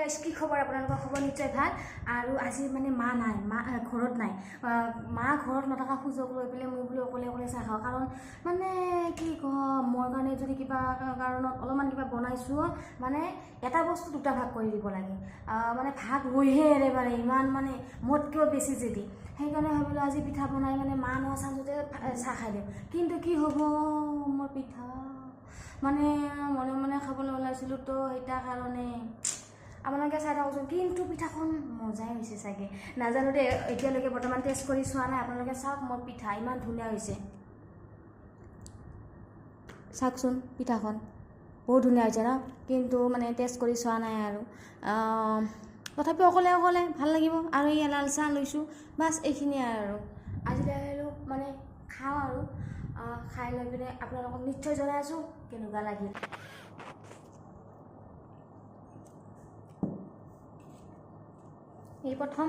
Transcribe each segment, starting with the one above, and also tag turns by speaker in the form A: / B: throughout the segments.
A: guys কি খবৰ আপোনালোকৰ খবৰ নিশ্চয় ভাল আৰু আজি মানে মা নাই মা ঘৰত নাই মা ঘৰত নথকা সুযোগ লৈ পেলাই মই বোলো অকলে অকলে চাহ খাওঁ কাৰণ মানে কি কওঁ মোৰ কাৰণে যদি কিবা কাৰণত অলপমান কিবা বনাইছোঁ মানে এটা বস্তু দুটা ভাগ কৰি দিব লাগে মানে ভাগ হৈহে এৰে মানে ইমান মানে মোতকৈও বেছি জেদি সেইকাৰণে ভাবিলোঁ আজি পিঠা বনাই মানে মা নোৱা চাঞ্চতে চাহ খাই দিওঁ কিন্তু কি হ'ব মোৰ পিঠা মানে মনে মনে খাবলৈ ওলাইছিলোঁ তো সেইটাৰ কাৰণে আপোনালোকে চাই থাকোঁচোন কিন্তু পিঠাখন মজাই হৈছে চাগে নাজানো দেই এতিয়ালৈকে বৰ্তমান টেষ্ট কৰি চোৱা নাই আপোনালোকে চাওক মোৰ পিঠা ইমান ধুনীয়া হৈছে চাওকচোন পিঠাখন বহুত ধুনীয়া হৈছে ন কিন্তু মানে টেষ্ট কৰি চোৱা নাই আৰু তথাপিও অকলে অকলে ভাল লাগিব আৰু এই লাল চাহ লৈছোঁ বাছ এইখিনিয়ে আৰু আজিলৈ আহিলোঁ মানে খাওঁ আৰু খাই লৈ পিনে আপোনালোকক নিশ্চয় জনাই আছোঁ কেনেকুৱা লাগিল এই প্ৰথম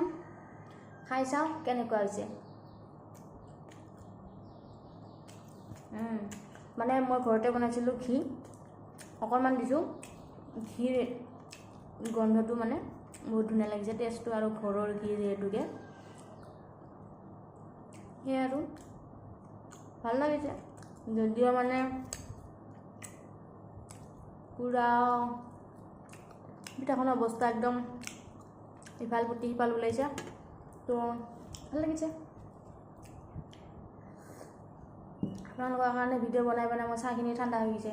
A: খাই চাওঁ কেনেকুৱা হৈছে মানে মই ঘৰতে বনাইছিলোঁ ঘি অকণমান দিছোঁ ঘিৰ গন্ধটো মানে বহুত ধুনীয়া লাগিছে টেষ্টটো আৰু ঘৰৰ ঘি যিহেতুকে সেয়া আৰু ভাল লাগিছে যদিও মানে পূৰা পিঠাখনৰ অৱস্থা একদম ইফাল পুতি সিফাল ওলাইছে তো ভাল লাগিছে আপোনালোকৰ কাৰণে ভিডিঅ' বনাই মই চাহখিনি ঠাণ্ডা হৈ গৈছে